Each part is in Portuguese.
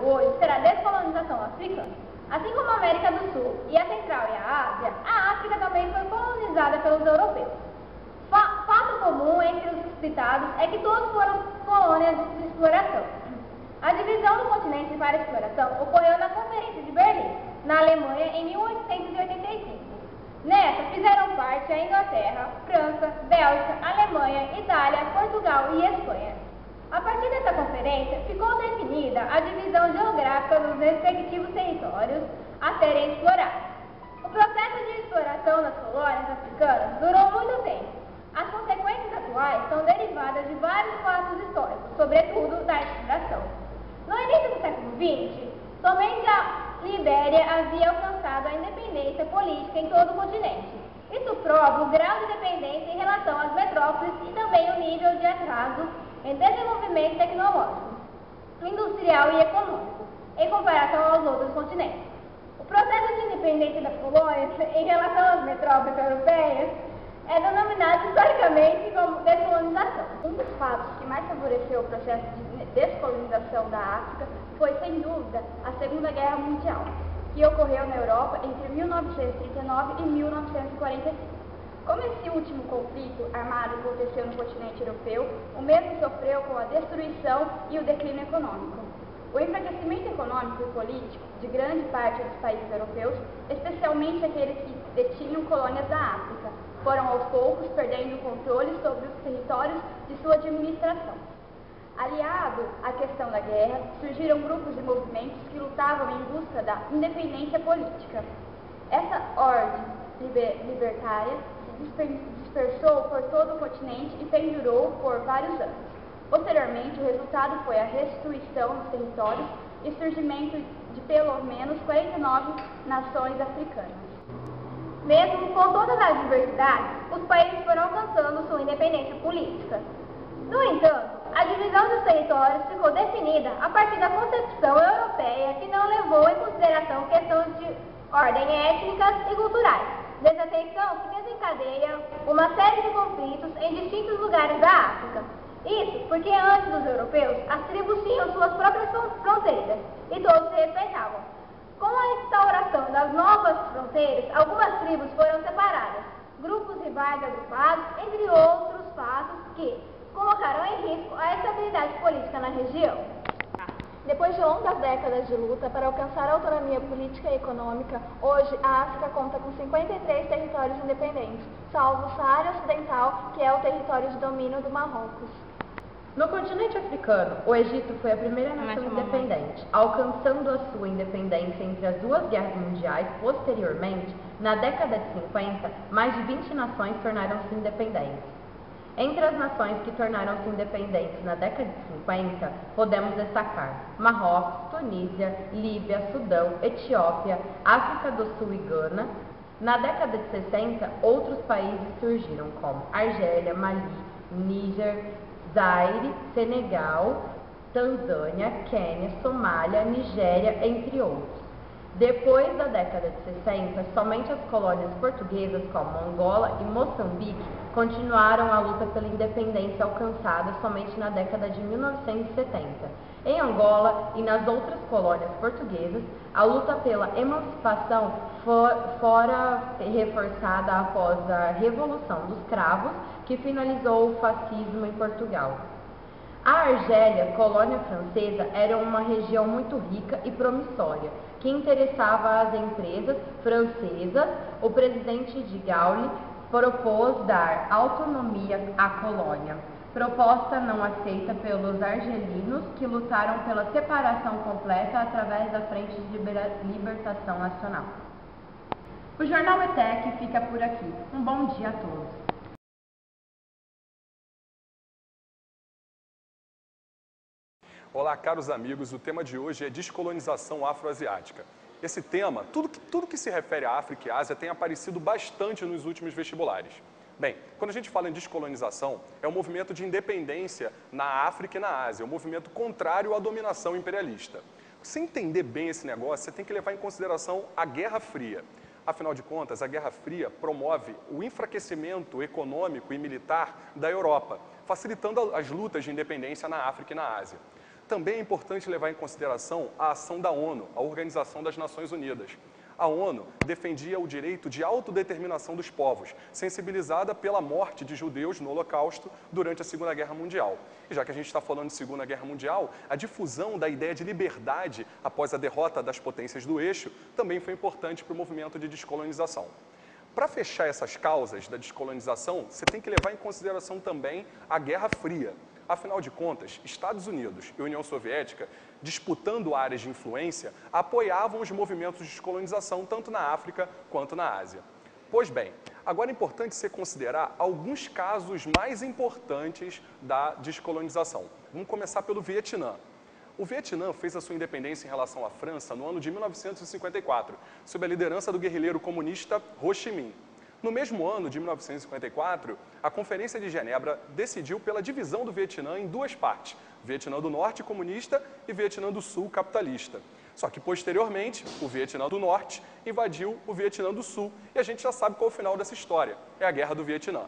hoje será a descolonização africana. Assim como a América do Sul e a Central e a Ásia, a África também foi colonizada pelos europeus. Fato comum entre os citados é que todos foram colônias de exploração. A divisão do continente para exploração ocorreu na Conferência de Berlim, na Alemanha, em 1885. Nessa fizeram parte a Inglaterra, França, Bélgica, Alemanha, Itália, Portugal e Espanha. A partir dessa conferência, ficou definida a divisão geográfica dos respectivos territórios a serem explorados. O processo de exploração das colônias africanas durou muito tempo. As consequências atuais são derivadas de vários fatos históricos, sobretudo da exploração. No início do século XX, somente a Libéria havia alcançado a independência política em todo o continente. Isso prova o grau de dependência em relação às metrópoles e também o nível de atraso em desenvolvimento tecnológico, industrial e econômico, em comparação aos outros continentes. O processo de independência das colônias em relação às metrópoles europeias é denominado historicamente como descolonização. Um dos fatos que mais favoreceu o processo de descolonização da África foi, sem dúvida, a Segunda Guerra Mundial, que ocorreu na Europa entre 1939 e 1945. Como esse último conflito armado aconteceu no continente europeu, o mesmo sofreu com a destruição e o declínio econômico. O enfraquecimento econômico e político de grande parte dos países europeus, especialmente aqueles que detinham colônias da África, foram aos poucos perdendo o controle sobre os territórios de sua administração. Aliado à questão da guerra, surgiram grupos e movimentos que lutavam em busca da independência política. Essa ordem libertária se dispersou por todo o continente e perdurou por vários anos. Posteriormente, o resultado foi a restituição dos territórios e surgimento de pelo menos 49 nações africanas. Mesmo com todas as diversidades, os países foram alcançando sua independência política. No entanto, a divisão dos territórios ficou definida a partir da concepção europeia que não levou em consideração questões de ordem étnicas e culturais, desatenção que desencadeia uma série de conflitos em distintos lugares da África. Isso porque antes dos europeus, as tribos tinham suas próprias fronteiras e todos se respeitavam. Com a instauração das novas fronteiras, algumas tribos foram separadas, grupos rivais agrupados, entre outros fatos que colocaram em risco a estabilidade política na região. Depois de longas décadas de luta para alcançar a autonomia política e econômica, hoje a África conta com 53 territórios independentes, salvo o Saara Ocidental, que é o território de domínio do Marrocos. No continente africano, o Egito foi a primeira nação independente, alcançando a sua independência entre as duas guerras mundiais. Posteriormente, na década de 50, mais de 20 nações tornaram-se independentes. Entre as nações que tornaram-se independentes na década de 50, podemos destacar Marrocos, Tunísia, Líbia, Sudão, Etiópia, África do Sul e Gana. Na década de 60, outros países surgiram como Argélia, Mali, Níger, Zaire, Senegal, Tanzânia, Quênia, Somália, Nigéria, entre outros. Depois da década de 60, somente as colônias portuguesas como Angola e Moçambique continuaram a luta pela independência alcançada somente na década de 1970. Em Angola e nas outras colônias portuguesas, a luta pela emancipação fora reforçada após a Revolução dos Cravos, que finalizou o fascismo em Portugal. A Argélia, colônia francesa, era uma região muito rica e promissória, que interessava às empresas francesas. O presidente de Gaulle propôs dar autonomia à colônia, proposta não aceita pelos argelinos, que lutaram pela separação completa através da Frente de Libertação Nacional. O Jornal ETEC fica por aqui. Um bom dia a todos. Olá, caros amigos, o tema de hoje é descolonização afroasiática. Esse tema, tudo que se refere à África e Ásia tem aparecido bastante nos últimos vestibulares. Bem, quando a gente fala em descolonização, é um movimento de independência na África e na Ásia, um movimento contrário à dominação imperialista. Se entender bem esse negócio, você tem que levar em consideração a Guerra Fria. Afinal de contas, a Guerra Fria promove o enfraquecimento econômico e militar da Europa, facilitando as lutas de independência na África e na Ásia. Também é importante levar em consideração a ação da ONU, a Organização das Nações Unidas. A ONU defendia o direito de autodeterminação dos povos, sensibilizada pela morte de judeus no Holocausto durante a Segunda Guerra Mundial. E já que a gente está falando de Segunda Guerra Mundial, a difusão da ideia de liberdade após a derrota das potências do eixo também foi importante para o movimento de descolonização. Para fechar essas causas da descolonização, você tem que levar em consideração também a Guerra Fria. Afinal de contas, Estados Unidos e União Soviética, disputando áreas de influência, apoiavam os movimentos de descolonização tanto na África quanto na Ásia. Pois bem, agora é importante você considerar alguns casos mais importantes da descolonização. Vamos começar pelo Vietnã. O Vietnã fez a sua independência em relação à França no ano de 1954, sob a liderança do guerrilheiro comunista Ho Chi Minh. No mesmo ano de 1954, a Conferência de Genebra decidiu pela divisão do Vietnã em duas partes, Vietnã do Norte comunista e Vietnã do Sul capitalista. Só que, posteriormente, o Vietnã do Norte invadiu o Vietnã do Sul e a gente já sabe qual é o final dessa história, é a Guerra do Vietnã.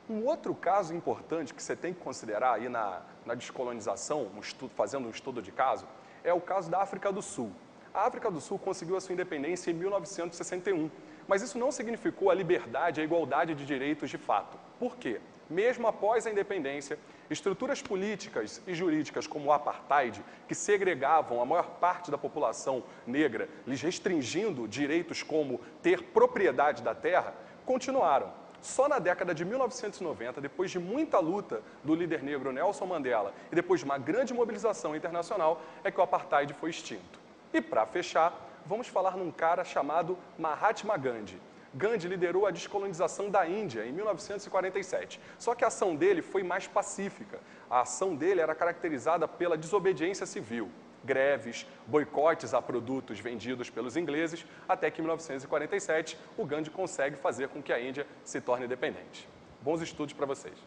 Um outro caso importante que você tem que considerar aí na descolonização, fazendo um estudo de caso, é o caso da África do Sul. A África do Sul conseguiu a sua independência em 1961, mas isso não significou a liberdade e a igualdade de direitos de fato. Por quê? Mesmo após a independência, estruturas políticas e jurídicas como o apartheid, que segregavam a maior parte da população negra, lhes restringindo direitos como ter propriedade da terra, continuaram. Só na década de 1990, depois de muita luta do líder negro Nelson Mandela e depois de uma grande mobilização internacional, é que o apartheid foi extinto. E para fechar, vamos falar num cara chamado Mahatma Gandhi. Gandhi liderou a descolonização da Índia em 1947, só que a ação dele foi mais pacífica. A ação dele era caracterizada pela desobediência civil, greves, boicotes a produtos vendidos pelos ingleses, até que em 1947 o Gandhi consegue fazer com que a Índia se torne independente. Bons estudos para vocês!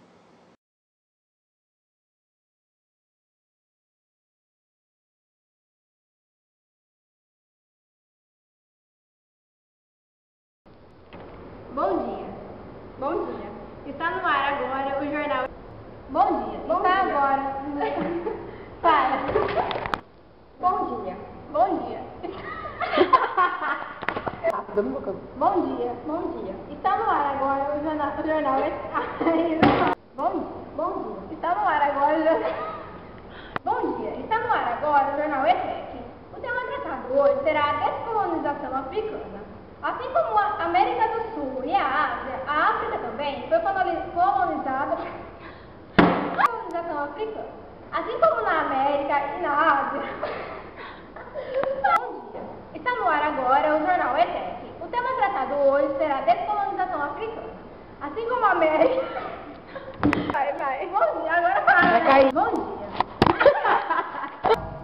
Bom dia. Bom dia. Está no ar agora o jornal. Bom dia. Bom Está dia. agora. Para. Bom dia. Bom dia. Bom dia. Bom dia. Está no ar agora o jornal. Bom dia. Bom dia. Está no ar agora o jornal. Bom dia. Está no ar agora o jornal ETEC. O tema tratado hoje será a descolonização africana. Assim como a América do Sul e a Ásia, a África também foi colonizada pela colonização africana. Assim como na América e na Ásia. Bom dia. Está no ar agora o jornal ETEC. O tema tratado hoje será a descolonização africana. Assim como a América... Vai. Bom dia, agora para. Vai cair. Bom dia.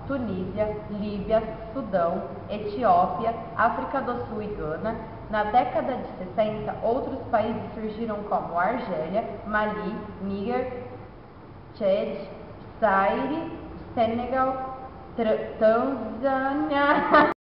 Tunísia, Líbia, Sudão, Etiópia, África do Sul e Gana. Na década de 60, outros países surgiram como Argélia, Mali, Níger, Tchad, Zaire, Senegal, Tanzânia...